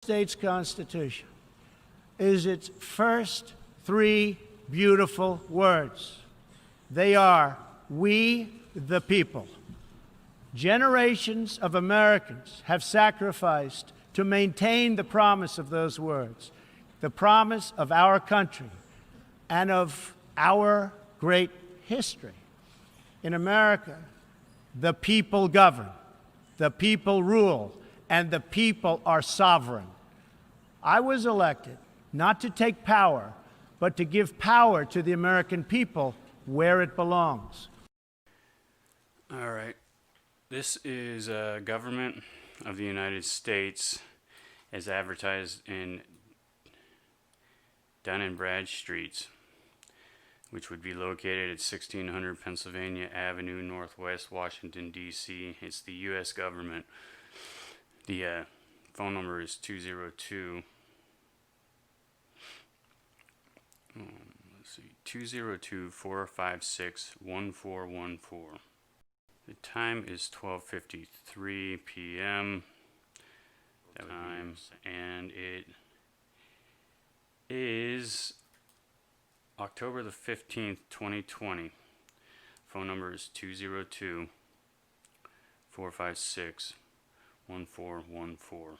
States Constitution is its first three beautiful words. They are, "We the people." Generations of Americans have sacrificed to maintain the promise of those words, the promise of our country and of our great history. In America, the people govern, the people rule, and the people are sovereign. I was elected not to take power, but to give power to the American people where it belongs. All right. This is government of the United States as advertised in Dun & Bradstreet, which would be located at 1600 Pennsylvania Avenue, Northwest Washington, D.C. It's the U.S. government. The phone number is 202. Let's see, 202-456-1414. The time is 12:53 p.m. time, and it is October the 15th, 2020. Phone number is 202-456-1414.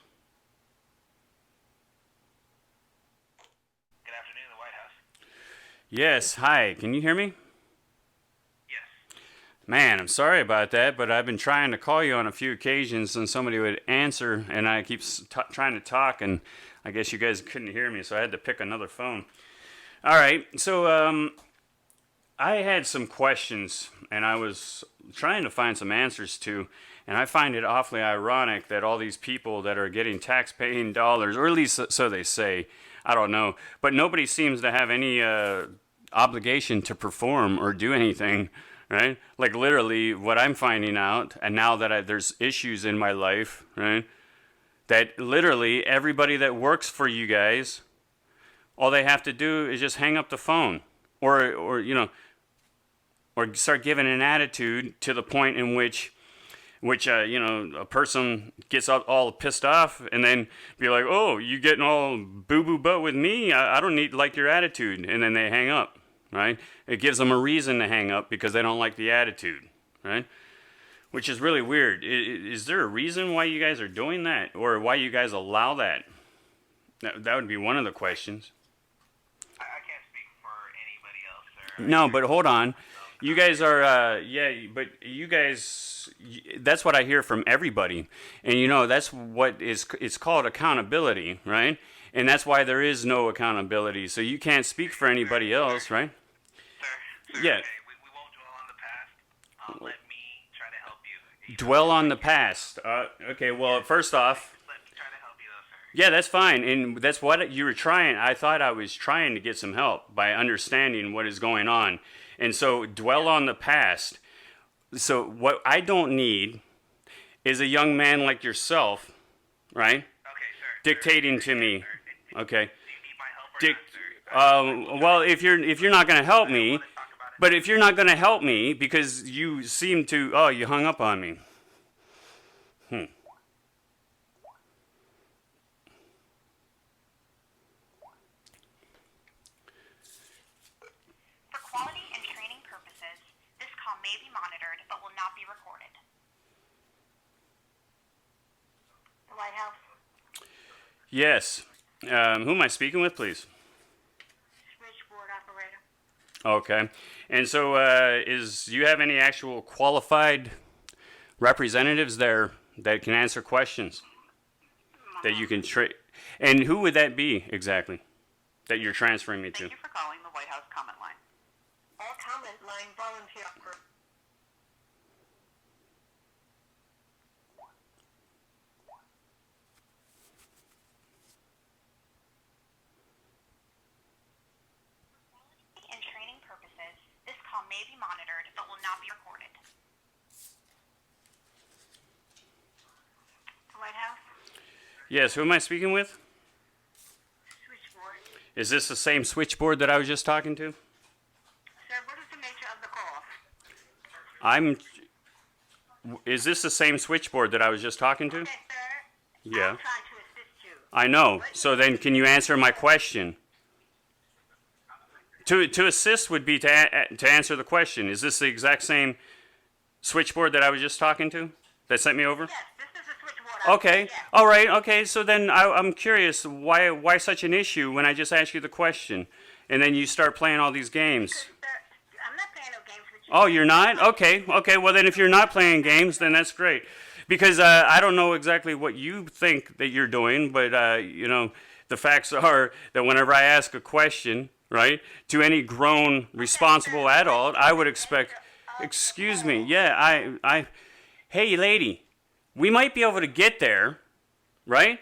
Good afternoon, the White House. Yes, hi. Can you hear me? Yes. Man, I'm sorry about that, but I've been trying to call you on a few occasions and somebody would answer, and I keep trying to talk, and I guess you guys couldn't hear me, so I had to pick another phone. All right, so I had some questions, and I was trying to find some answers to, and I find it awfully ironic that all these people that are getting tax-paying dollars, or at least so they say, I don't know, but nobody seems to have any obligation to perform or do anything, right? Like literally what I'm finding out, and now that there's issues in my life, right, that literally everybody that works for you guys, all they have to do is just hang up the phone or you know, or start giving an attitude to the point in which you know, a person gets all pissed off and then be like, oh, you getting all boo-boo butt with me? I don't need like your attitude. And then they hang up, right? It gives them a reason to hang up because they don't like the attitude, right? Which is really weird. Is there a reason why you guys are doing that, or why you guys allow that? That would be one of the questions. I can't speak for anybody else, sir. No, but hold on. You guys are, but you guys, that's what I hear from everybody. And you know, that's what it's called accountability, right? And that's why there is no accountability. So you can't speak for anybody else, right? Sir, Yeah. okay, we won't dwell on the past. Let me try to help you. Dwell on the past. Okay, well, first off, Let me try to help you, though, sir. yeah, that's fine. And that's what you were trying. I thought I was trying to get some help by understanding what is going on. And so dwell on the past. So what I don't need is a young man like yourself, right? Okay, sir. Dictating to me. Okay. Do you need my help or not, sir? Well, if you're not going to help me, Want to talk about it? but if you're not going to help me because you seem to, you hung up on me. For quality and training purposes, this call may be monitored but will not be recorded. The White House. Yes. Who am I speaking with, please? Switchboard operator. Okay. And so, you have any actual qualified representatives there that can answer questions that you can and who would that be exactly that you're transferring me to? Thank you for calling the White House comment line. All comment line volunteer. And training purposes, this call may be monitored but will not be recorded. The White House. Yes, who am I speaking with? Switchboard. Is this the same switchboard that I was just talking to? Sir, what is the nature of the call? Is this the same switchboard that I was just talking to? Okay, sir. Yeah. I'll try to assist you. I know. So then can you answer my question? To assist would be to answer the question. Is this the exact same switchboard that I was just talking to that sent me over? Yes, this is the switchboard. Okay. Yes. All right. Okay. So then I'm curious, why such an issue when I just asked you the question, and then you start playing all these games? Sir, I'm not playing no games with you. Oh, you're not? Okay. Okay. Well, then if you're not playing games, then that's great, because I don't know exactly what you think that you're doing, but you know, the facts are that whenever I ask a question, right, to any grown, responsible adult, I would expect. Excuse me. Yeah. Hey, lady. We might be able to get there, right?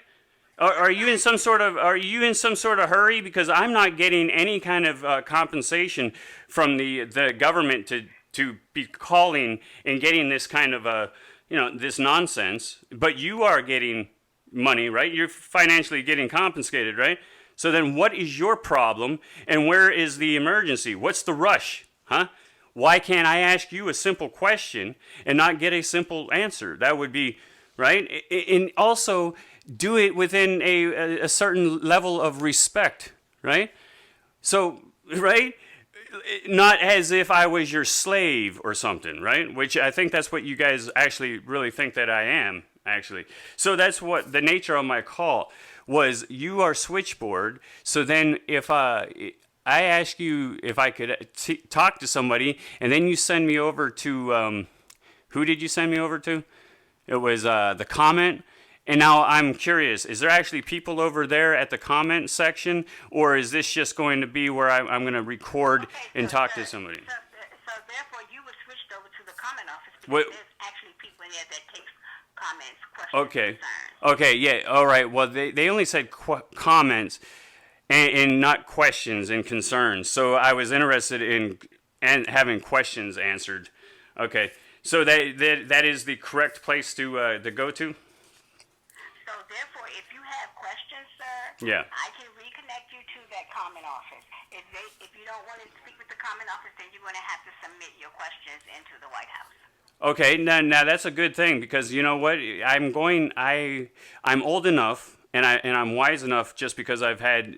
Are you in some sort of hurry? Because I'm not getting any kind of compensation from the government to be calling and getting this kind of this nonsense. But you are getting money, right? You're financially getting compensated, right? So then, what is your problem, and where is the emergency? What's the rush, huh? Why can't I ask you a simple question and not get a simple answer? That would be, right? And also do it within a certain level of respect, right? So, right? Not as if I was your slave or something, right? Which I think that's what you guys actually really think that I am, actually. So that's what the nature of my call was. You are switchboard. So then if I ask you if I could talk to somebody, and then you send me over to, who did you send me over to? It was the comment. And now I'm curious, is there actually people over there at the comment section, or is this just going to be where I'm going to record and talk to somebody? So therefore, you were switched over to the comment office because What? there's actually people in there that takes comments, questions, Okay. concerns. Okay, yeah, all right. Well, they only said comments and not questions and concerns. So I was interested in having questions answered. Okay. So that is the correct place to go to? So therefore, if you have questions, sir, Yeah. I can reconnect you to that comment office. If you don't want to speak with the comment office, then you're going to have to submit your questions into the White House. Okay, now that's a good thing, because you know what? I'm old enough and I'm wise enough, just because I've had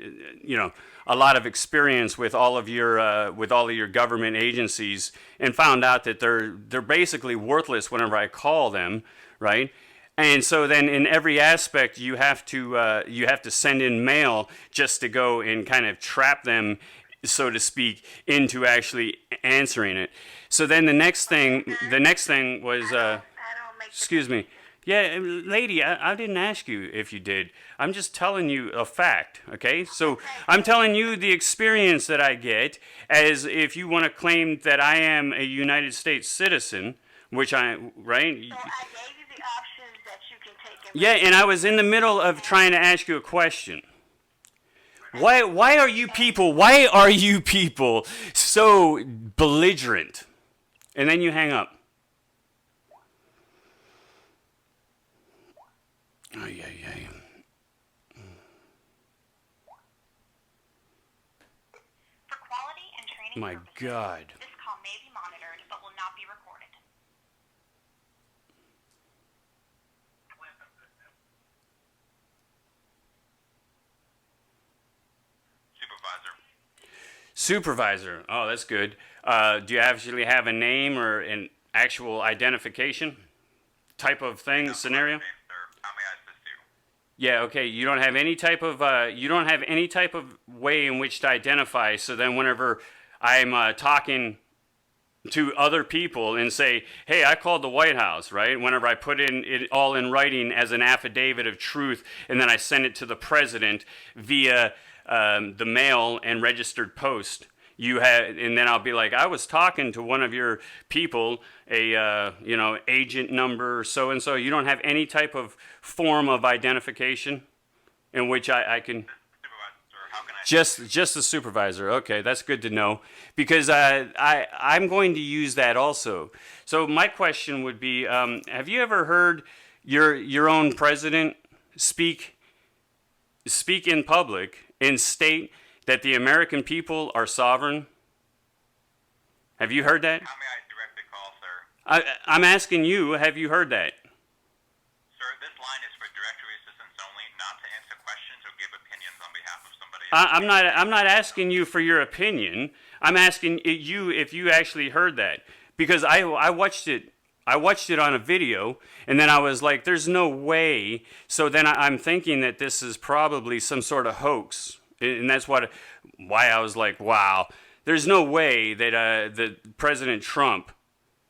a lot of experience with all of your government agencies, and found out that they're basically worthless whenever I call them, right? And so then in every aspect you have to send in mail just to go and kind of trap them, so to speak, into actually answering it. So then the next thing was I don't make excuse me. Yeah, lady, I didn't ask you if you did. I'm just telling you a fact, okay? So I'm telling you the experience that I get, as if you want to claim that I am a United States citizen, which right? So I gave you the options that you can take. Yeah, and I was in the middle of trying to ask you a question. Why are you people so belligerent? And then you hang up. Oh, yeah. For quality and training My purposes, God. this call may be monitored but will not be recorded. Supervisor. Oh, that's good. Do you actually have a name or an actual identification type of thing, scenario? Sir, how may I assist you? Yeah, okay. You don't have any type of way in which to identify. So then whenever I'm talking to other people and say, hey, I called the White House, right? Whenever I put it all in writing as an affidavit of truth, and then I send it to the president via the mail and registered post, and then I'll be like, I was talking to one of your people, agent number so and so. You don't have any type of form of identification in which I can. Supervisor, sir, how can I Just the supervisor. Okay, that's good to know, because I'm going to use that also. So my question would be, have you ever heard your own president speak in public and state that the American people are sovereign? Have you heard that? How may I direct the call, sir? I'm asking you, have you heard that? Sir, this line is for directory assistance only, not to answer questions I'm not asking you for your opinion. I'm asking you if you actually heard that, because I watched it. I watched it on a video, and then I was like, "There's no way." So then I'm thinking that this is probably some sort of hoax, and that's why I was like, "Wow, there's no way that President Trump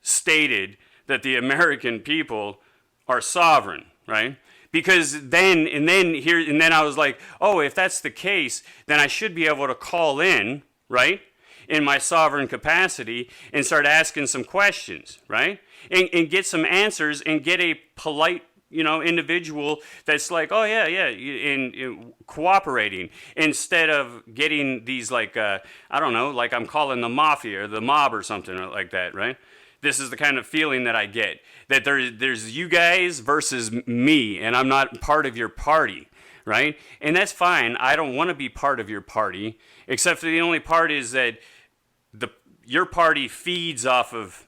stated that the American people are sovereign, right?" Because then I was like, "Oh, if that's the case, then I should be able to call in, right, in my sovereign capacity and start asking some questions, right? And get some answers and get a polite, individual that's like, oh yeah, in cooperating, instead of getting these like, I don't know, like I'm calling the mafia or the mob or something like that, right? This is the kind of feeling that I get, that there's you guys versus me, and I'm not part of your party, right? And that's fine. I don't want to be part of your party, except for the only part is that your party feeds off of,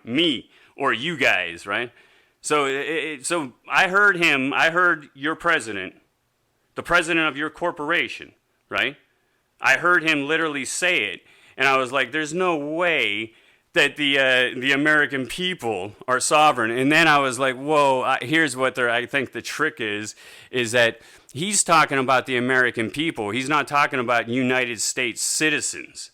me or you guys, right? So so I heard your president, the president of your corporation, right? I heard him literally say it, and I was like, there's no way that the American people are sovereign. And then I was like, whoa, here's what I think the trick is that he's talking about the American people. He's not talking about United States citizens,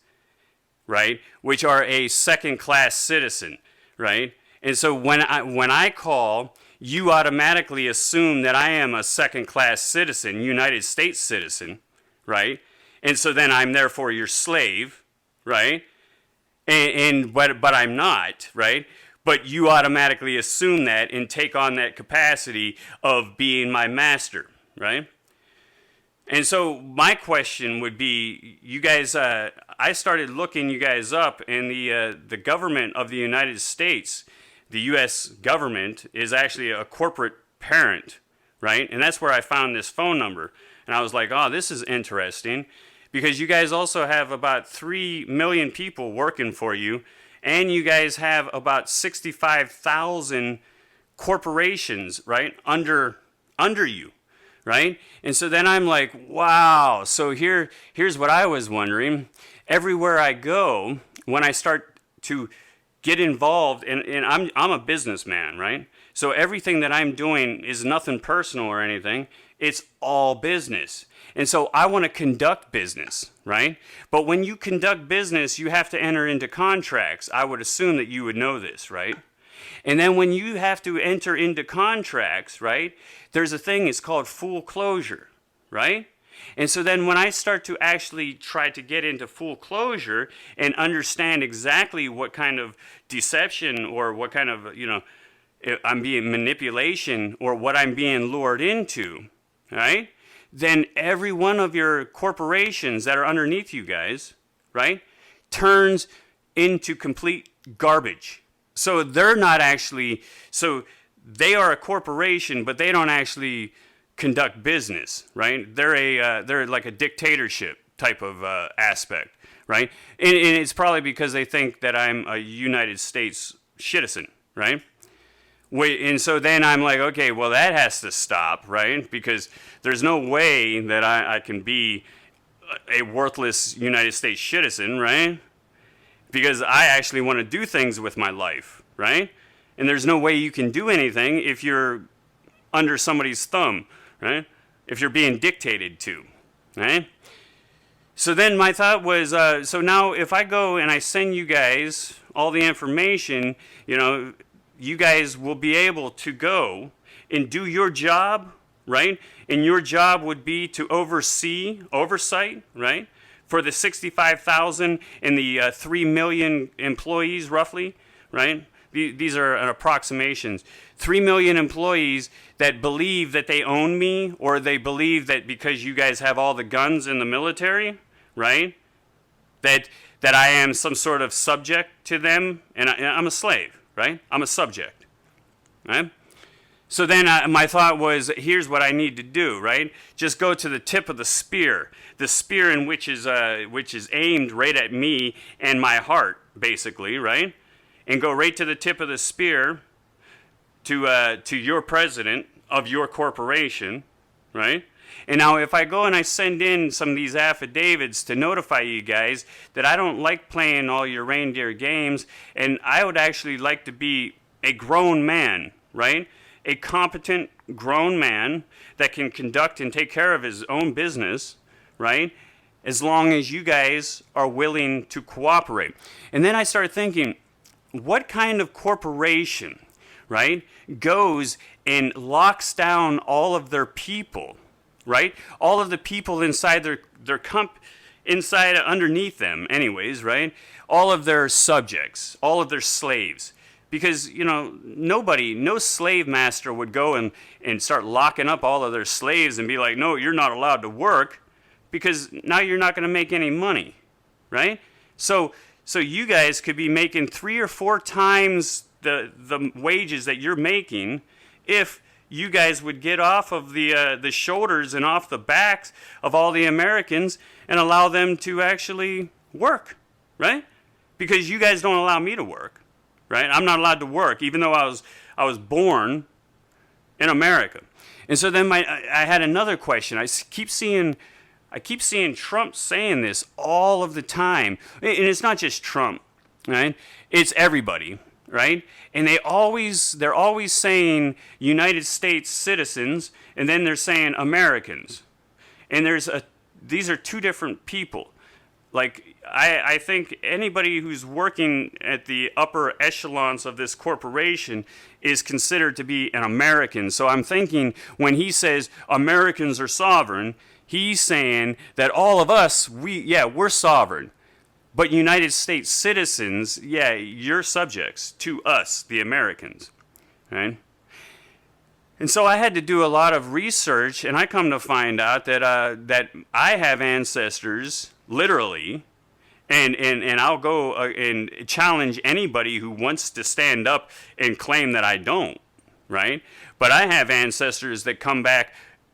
right? Which are a second-class citizen, right? And so when I call, you automatically assume that I am a second-class citizen, United States citizen, right? And so then I'm therefore your slave, right? But I'm not, right? But you automatically assume that and take on that capacity of being my master, right? And so my question would be, you guys, I started looking you guys up, and the government of the United States, the U.S. government, is actually a corporate parent, right? And that's where I found this phone number. And I was like, oh, this is interesting, because you guys also have about 3 million people working for you, and you guys have about 65,000 corporations, right, under you, right? And so then I'm like, wow. So here's what I was wondering. Everywhere I go, when I start to get involved, and I'm a businessman, right? So everything that I'm doing is nothing personal or anything. It's all business. And so I want to conduct business, right? But when you conduct business, you have to enter into contracts. I would assume that you would know this, right? And then when you have to enter into contracts, right, there's a thing, it's called full closure, right? And so then when I start to actually try to get into full closure and understand exactly what kind of deception or what kind of, I'm being manipulation or what I'm being lured into, right? Then every one of your corporations that are underneath you guys, right, turns into complete garbage. So they're not actually, so they are a corporation, but they don't actually conduct business, right? They're like a dictatorship type of aspect, right? And it's probably because they think that I'm a United States citizen, right? And so then I'm like, okay, well, that has to stop, right? Because there's no way that I can be a worthless United States citizen, right? Because I actually want to do things with my life, right? And there's no way you can do anything if you're under somebody's thumb, right? If you're being dictated to, right? So then my thought was, so now if I go and I send you guys all the information, you guys will be able to go and do your job, right? And your job would be to oversight, right? For the 65,000 and the 3 million employees roughly, right? These are approximations. 3 million employees that believe that they own me, or they believe that because you guys have all the guns in the military, right? That I am some sort of subject to them, and I'm a slave, right? I'm a subject, right? So then my thought was, here's what I need to do, right? Just go to the tip of the spear in which is aimed right at me and my heart, basically, right? And go right to the tip of the spear to your president of your corporation, right? And now if I go and I send in some of these affidavits to notify you guys that I don't like playing all your reindeer games, and I would actually like to be a grown man, right? A competent grown man that can conduct and take care of his own business, right? As long as you guys are willing to cooperate. And then I started thinking, what kind of corporation, right, goes and locks down all of their people, right? All of the people inside inside underneath them anyways, right? All of their subjects, all of their slaves. Because, you know, no slave master would go and start locking up all of their slaves and be like, no, you're not allowed to work, because now you're not going to make any money, right? So you guys could be making 3 or 4 times the wages that you're making if you guys would get off of the shoulders and off the backs of all the Americans and allow them to actually work, right? Because you guys don't allow me to work, right? I'm not allowed to work, even though I was born in America. And so then I had another question. I keep seeing Trump saying this all of the time. And it's not just Trump, right? It's everybody, right? And they're always saying United States citizens, and then they're saying Americans. And these are two different people. Like, I think anybody who's working at the upper echelons of this corporation is considered to be an American. So I'm thinking when he says Americans are sovereign, he's saying that all of us, we're sovereign. But United States citizens, you're subjects to us, the Americans, right? And so I had to do a lot of research, and I come to find out that I have ancestors, literally, and I'll go and challenge anybody who wants to stand up and claim that I don't, right? But I have ancestors that come back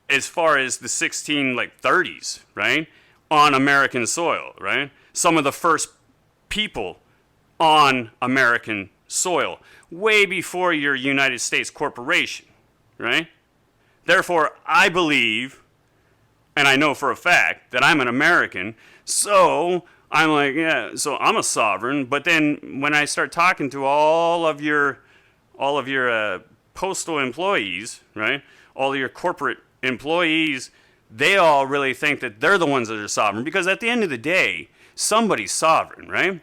as far as the 30s, right, on American soil, right? Some of the first people on American soil, way before your United States corporation, right? Therefore, I believe, and I know for a fact, that I'm an American, so I'm like, so I'm a sovereign. But then when I start talking to all of your postal employees, right, all of your corporate employees, they all really think that they're the ones that are sovereign, because at the end of the day, somebody's sovereign, right?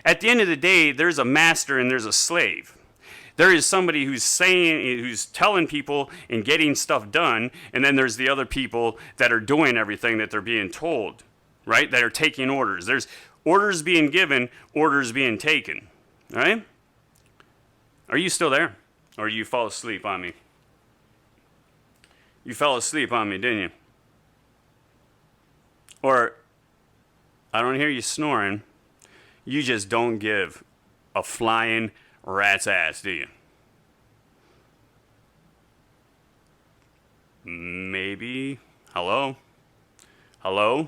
At the end of the day, there's a master and there's a slave. There is somebody who's telling people and getting stuff done, and then there's the other people that are doing everything that they're being told, right? That are taking orders. There's orders being given, orders being taken, right? Are you still there? Or you fall asleep on me? You fell asleep on me, didn't you? Or, I don't hear you snoring. You just don't give a flying rat's ass, do you? Maybe. Hello? Hello?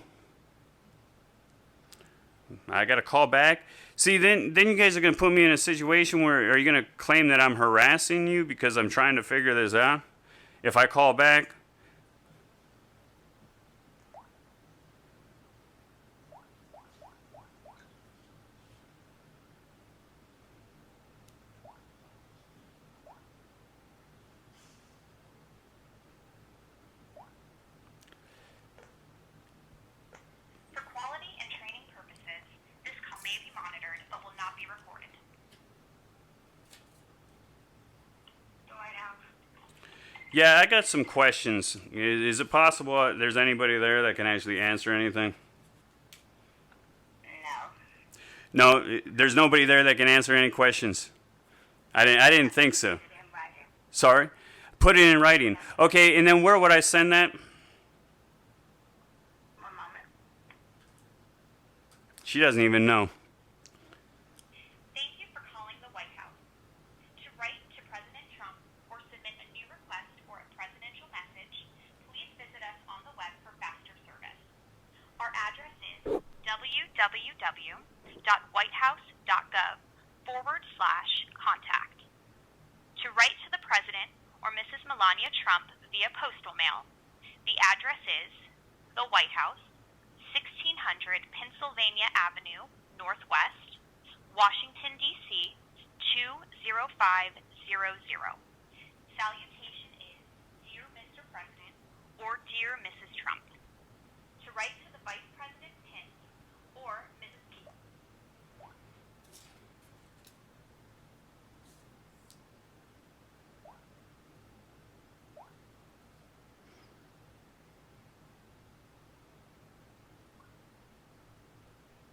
I got to call back. See, then you guys are going to put me in a situation where, are you going to claim that I'm harassing you because I'm trying to figure this out? If I call back? For quality and training purposes, this call may be monitored but will not be recorded. Do I have? Yeah, I got some questions. Is it possible there's anybody there that can actually answer anything? No. No, there's nobody there that can answer any questions. I didn't think so. Put it in writing. Sorry? Put it in writing. Okay, and then where would I send that? One moment. She doesn't even know. Thank you for calling the White House. To write to President Trump or submit a new request for a presidential message, please visit us on the web for faster service. Our address is www.whitehouse.gov/contact. To write to the President or Mrs. Melania Trump via postal mail, The address is the White House, 1600 Pennsylvania Avenue, Northwest, Washington, D.C., 20500. Salutation is Dear Mr. President or Dear Mrs. Trump. To write to the Vice President Pence or Mrs. Pelosi.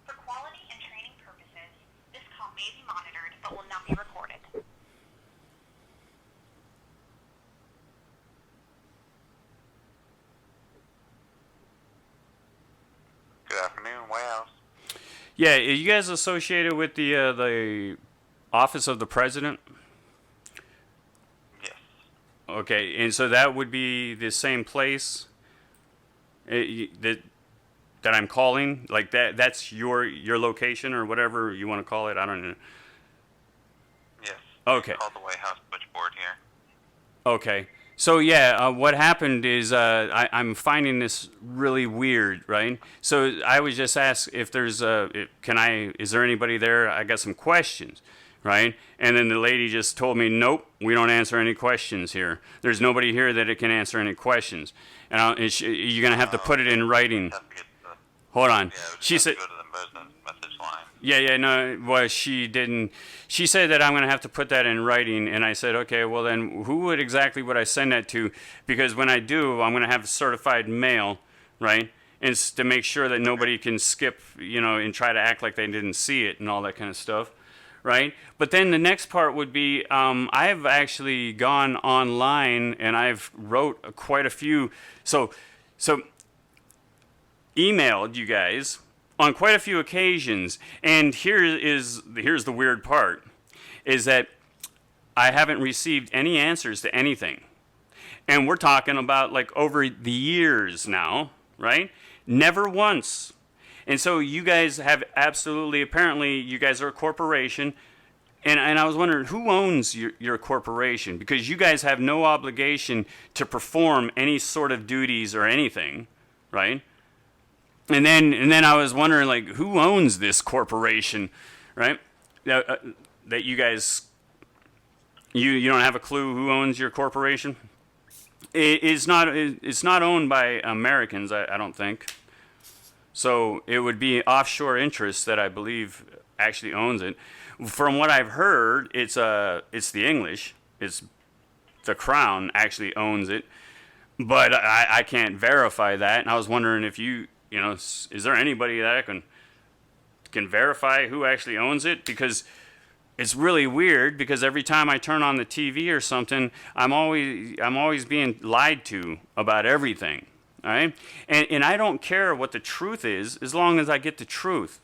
For quality and training purposes, this call may be monitored but will not be recorded. Good afternoon, White House. Yeah, are you guys associated with the office of the president? Yes. Okay, and so that would be the same place that I'm calling, like that's your location or whatever you want to call it. I don't know. Yes. Okay. Call the White House switchboard here. Okay. So yeah, what happened is I'm finding this really weird, right? So I was just asked if there's is there anybody there? I got some questions, right? And then the lady just told me, nope, we don't answer any questions here. There's nobody here that it can answer any questions. And you're gonna have to put it in writing. Have to get the, Hold on. yeah, we just She have said. to go to the president's message line. Yeah, no, well, she didn't. She said that I'm going to have to put that in writing, and I said, okay, well then, who would I send that to? Because when I do, I'm going to have certified mail, right? And to make sure that nobody can skip, and try to act like they didn't see it and all that kind of stuff, right? But then the next part would be, I've actually gone online and I've wrote quite a few, so emailed you guys on quite a few occasions, and here's the weird part, is that I haven't received any answers to anything. And we're talking about like over the years now, right? Never once. And so you guys have apparently you guys are a corporation, and I was wondering who owns your corporation, because you guys have no obligation to perform any sort of duties or anything, right? And then I was wondering, like, who owns this corporation, right? That you guys, you don't have a clue who owns your corporation? It's not owned by Americans, I don't think. So it would be offshore interests that I believe actually owns it. From what I've heard, it's the English. It's the Crown actually owns it, but I can't verify that. And I was wondering if is there anybody that can verify who actually owns it? Because it's really weird, because every time I turn on the TV or something, I'm always being lied to about everything, all right? And I don't care what the truth is as long as I get the truth.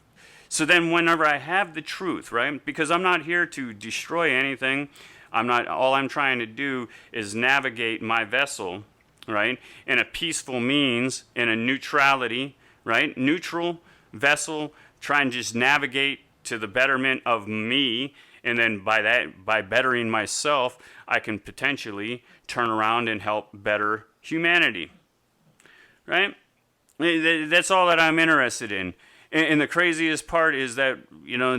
So then whenever I have the truth, right? Because I'm not here to destroy anything. All I'm trying to do is navigate my vessel, right, in a peaceful means, in a neutrality, right, neutral vessel, try and just navigate to the betterment of me, and then by bettering myself, I can potentially turn around and help better humanity, right? That's all that I'm interested in. And the craziest part is that,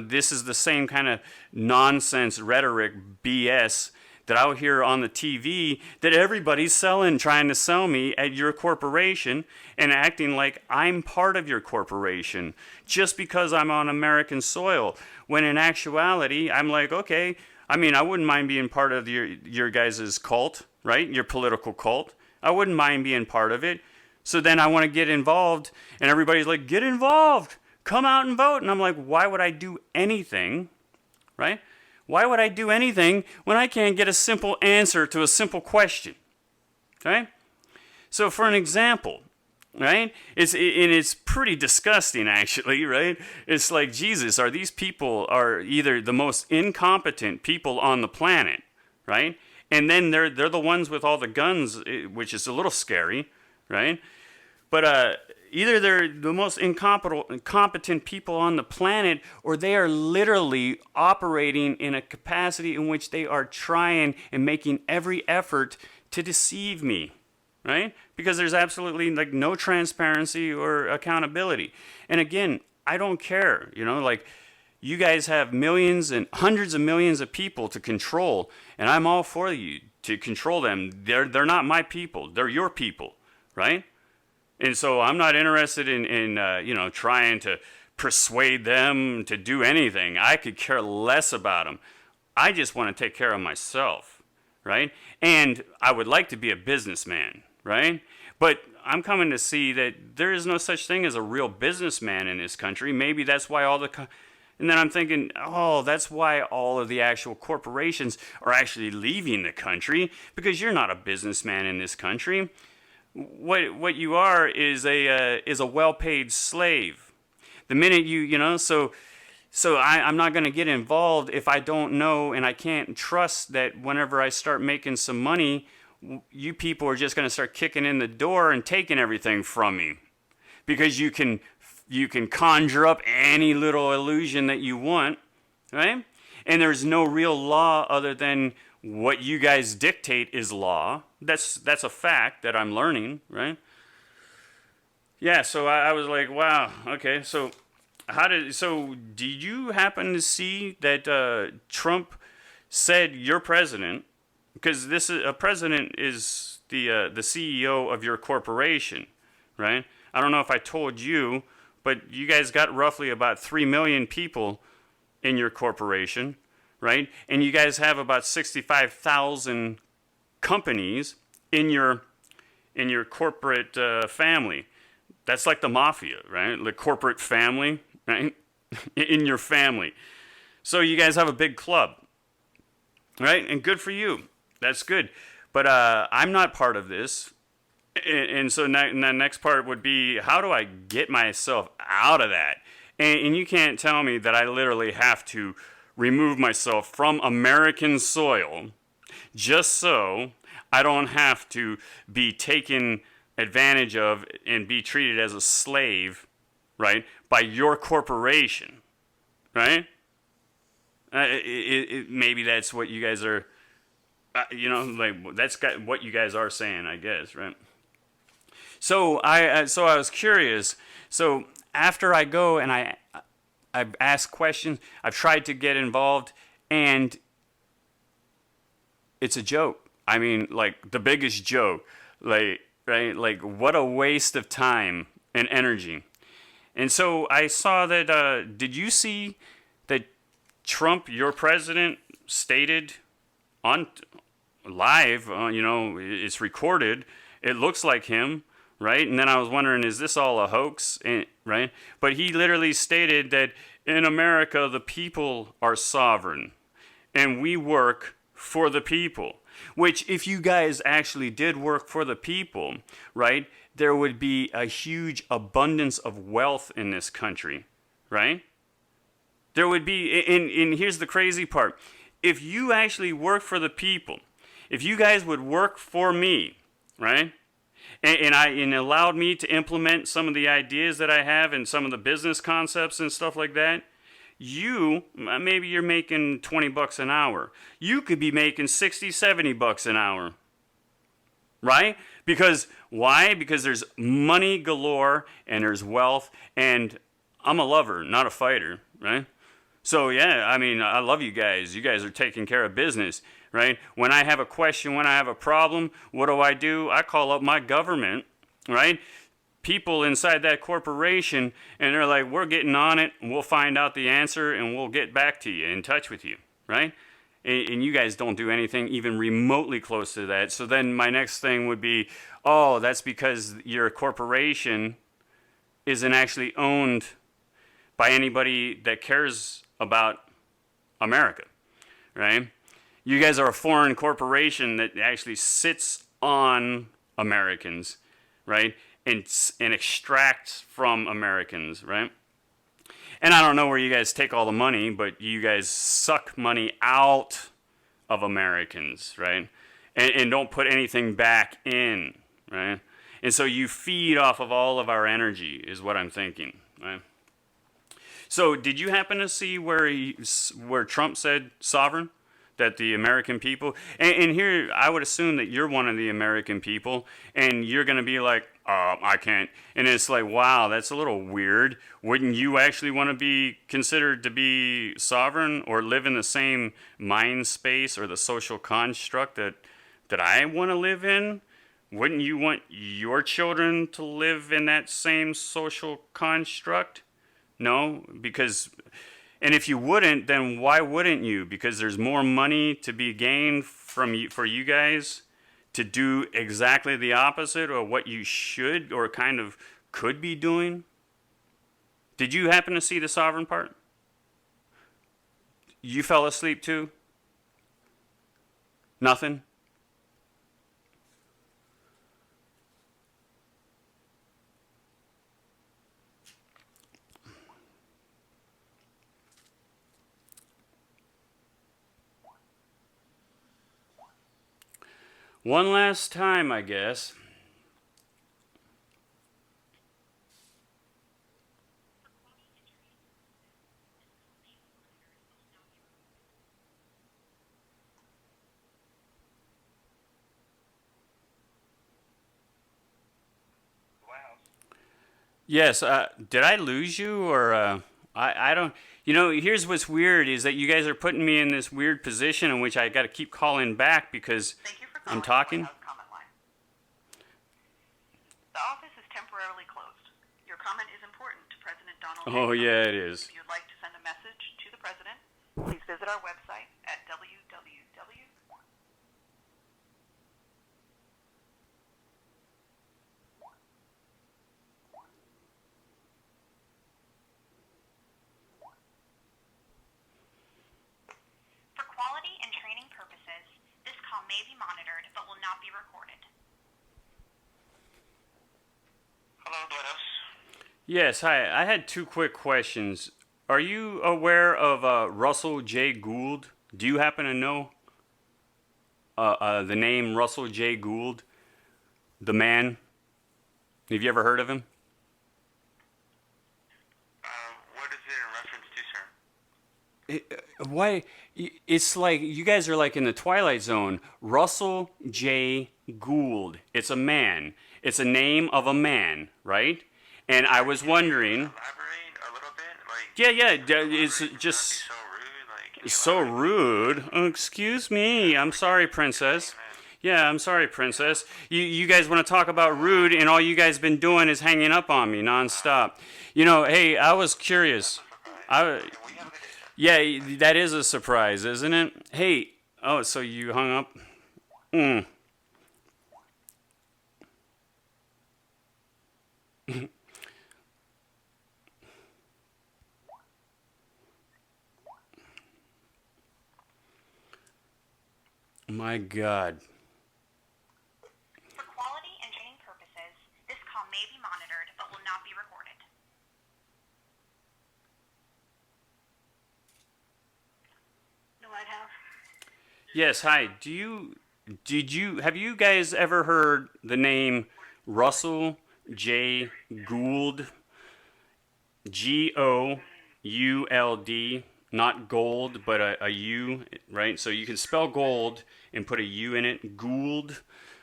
this is the same kind of nonsense rhetoric, BS, that I'll hear on the TV that everybody's trying to sell me at your corporation and acting like I'm part of your corporation just because I'm on American soil. When in actuality, I'm like, okay, I wouldn't mind being part of your guys' cult, right? Your political cult. I wouldn't mind being part of it. So then I want to get involved, and everybody's like, get involved, come out and vote. And I'm like, why would I do anything, right? Why would I do anything when I can't get a simple answer to a simple question, right? So for an example, right, it's pretty disgusting actually, right? It's like, Jesus, these people are either the most incompetent people on the planet, right? And then they're the ones with all the guns, which is a little scary, right? But either they're the most incompetent people on the planet, or they are literally operating in a capacity in which they are trying and making every effort to deceive me, right? Because there's absolutely like no transparency or accountability. And again, I don't care, like you guys have millions and hundreds of millions of people to control, and I'm all for you to control them. They're not my people. They're your people, right? And so I'm not interested in trying to persuade them to do anything. I could care less about them. I just want to take care of myself, right? And I would like to be a businessman, right? But I'm coming to see that there is no such thing as a real businessman in this country. Maybe that's why and then I'm thinking, oh, that's why all of the actual corporations are actually leaving the country, because you're not a businessman in this country. What you are is a well-paid slave. The minute I'm not going to get involved if I don't know and I can't trust that whenever I start making some money, you people are just going to start kicking in the door and taking everything from me, because you can conjure up any little illusion that you want, right? And there's no real law other than what you guys dictate is law. That's a fact that I'm learning, right? Yeah, so I was like, wow, okay, so did you happen to see that Trump said your president, because a president is the CEO of your corporation, right? I don't know if I told you, but you guys got roughly about 3 million people in your corporation, right? And you guys have about 65,000 companies in your corporate family. That's like the mafia, right? The corporate family, right? In your family. So you guys have a big club, right? And good for you. That's good. But I'm not part of this. And so the next part would be, how do I get myself out of that? And you can't tell me that I literally have to remove myself from American soil just so I don't have to be taken advantage of and be treated as a slave, right, by your corporation, right? Maybe that's what you guys are, that's what you guys are saying, I guess, right? So I was curious. So after I go and I ask questions, I've tried to get involved, and it's a joke. I mean, like the biggest joke, right? Like what a waste of time and energy. And so I saw that. Did you see that Trump, your president, stated on live? It's recorded. It looks like him. Right? And then I was wondering, is this all a hoax? Right? But he literally stated that in America, the people are sovereign and we work for the people. Which, if you guys actually did work for the people, right, there would be a huge abundance of wealth in this country, right? There would be, and here's the crazy part. If you actually work for the people, if you guys would work for me, right? And allowed me to implement some of the ideas that I have and some of the business concepts and stuff like that, maybe you're making $20 an hour. You could be making $60, $70 an hour, right? Because why? Because there's money galore and there's wealth, and I'm a lover, not a fighter, right? So yeah, I mean, I love you guys. You guys are taking care of business. Right? When I have a question, when I have a problem, what do? I call up my government, right? People inside that corporation, and they're like, we're getting on it, and we'll find out the answer, and we'll get back to you, in touch with you, right? And you guys don't do anything even remotely close to that. So then my next thing would be, oh, that's because your corporation isn't actually owned by anybody that cares about America, right? You guys are a foreign corporation that actually sits on Americans, right? And extracts from Americans, right? And I don't know where you guys take all the money, but you guys suck money out of Americans, right? And don't put anything back in, right? And so you feed off of all of our energy, is what I'm thinking, right? So did you happen to see where Trump said sovereign? that the American people, and here I would assume that you're one of the American people, and you're going to be like, I can't. And it's like, wow, that's a little weird. Wouldn't you actually want to be considered to be sovereign or live in the same mind space or the social construct that I want to live in? Wouldn't you want your children to live in that same social construct? No, because... And if you wouldn't, then why wouldn't you? Because there's more money to be gained for you guys to do exactly the opposite of what you should or kind of could be doing? Did you happen to see the sovereign part? You fell asleep too? Nothing? One last time, I guess. Yes, did I lose you or I don't, here's what's weird is that you guys are putting me in this weird position in which I got to keep calling back because Thank you for I'm calling the talking. White House comment line. The office is temporarily closed. Your comment is important to President Donald J. Oh, Trump. yeah, it is. If you'd like to send a message to the president, please visit our website at www. For quality and training purposes, this call may be monitored but will not be recorded. Hello, White House. Yes, hi. I had two quick questions. Are you aware of Russell J. Gould? Do you happen to know the name Russell J. Gould? The man? Have you ever heard of him? What is it in reference to, sir? Why? It's like you guys are like in the Twilight Zone. Russell J. Gould. It's a man. It's a name of a man, right? And I was wondering. Elaborate a little bit? Like, It's elaborate, just not be so rude. Like, can you so elaborate? rude. Oh, excuse me. I'm sorry, princess. Yeah, I'm sorry, princess. You guys want to talk about rude, and all you guys been doing is hanging up on me nonstop. Hey, I was curious. We have a good day, sir. Yeah, that is a surprise, isn't it? Hey, oh, so you hung up? My God. For quality and training purposes, this call may be monitored but will not be recorded. The White House. Yes, hi. Have you guys ever heard the name Russell J. Gould? Gould, not gold, but a U, right? So you can spell gold and put a U in it. Gould,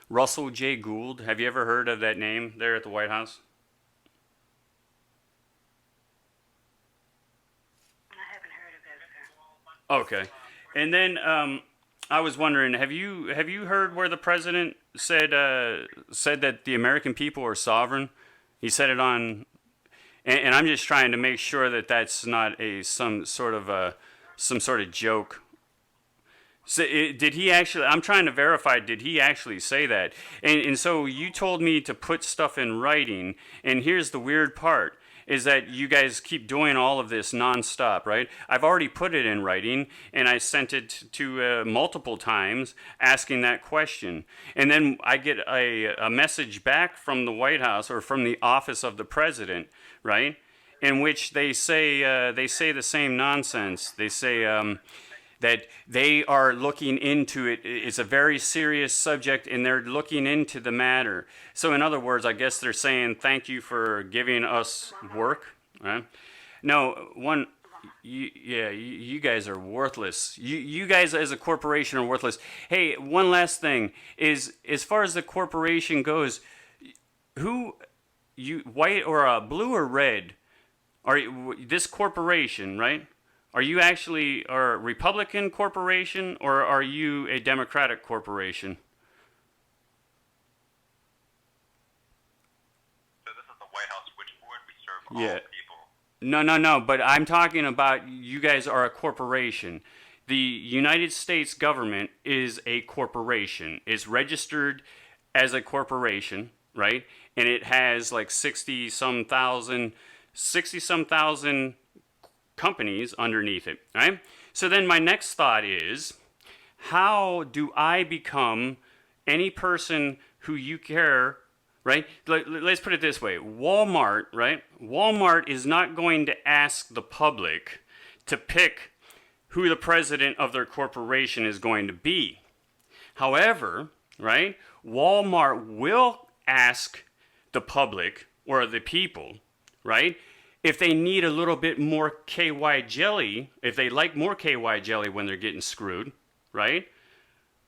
Russell J. Gould. Have you ever heard of that name there at the White House? I haven't heard of that, sir. Okay. And then I was wondering, have you heard where the president said that the American people are sovereign? He said it on, and I'm just trying to make sure that that's not some sort of joke. So did he actually? I'm trying to verify. Did he actually say that? And so you told me to put stuff in writing. And here's the weird part: is that you guys keep doing all of this nonstop, right? I've already put it in writing, and I sent it to multiple times asking that question. And then I get a message back from the White House or from the office of the president, right, in which they say the same nonsense. They say that they are looking into it. It's a very serious subject, and they're looking into the matter. So in other words, I guess they're saying thank you for giving us work. Right? No, one. You guys are worthless. You guys as a corporation are worthless. Hey, one last thing is, as far as the corporation goes, who, you white or blue or red, are you, this corporation, right? Are you actually a Republican corporation or are you a Democratic corporation? So this is the White House switchboard. We serve Yeah. all people. No. But I'm talking about you guys are a corporation. The United States government is a corporation. It's registered as a corporation, right? And it has like 60 some thousand companies underneath it, right? So then my next thought is, how do I become any person who you care, right? Let's put it this way. Walmart, right? Walmart is not going to ask the public to pick who the president of their corporation is going to be. However, right? Walmart will ask the public or the people, right? If they need a little bit more KY jelly, if they like more KY jelly when they're getting screwed, right?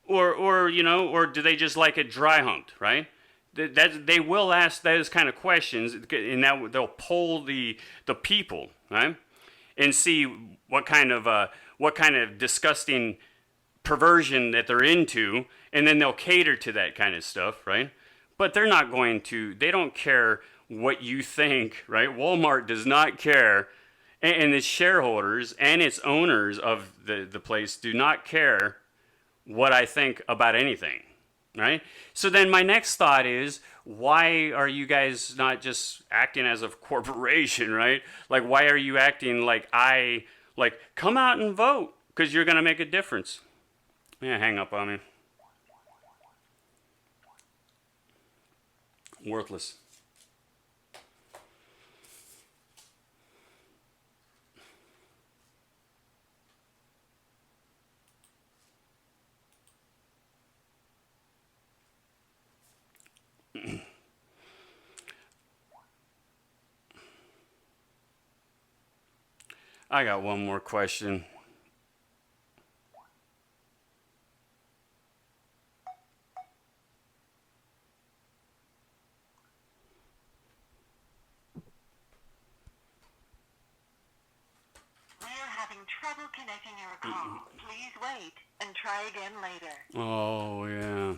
Or do they just like it dry humped, right? That they will ask those kind of questions, and that they'll poll the people, right, and see what kind of disgusting perversion that they're into, and then they'll cater to that kind of stuff, right? But they're not going to. They don't care what you think, right? Walmart does not care, and its shareholders and its owners of the place do not care what I think about anything, right? So then my next thought is, why are you guys not just acting as a corporation, right? Like, why are you acting like come out and vote because you're going to make a difference? Yeah, hang up on me. Worthless. I got one more question. We're having trouble connecting your call. Please wait and try again later. Oh, yeah.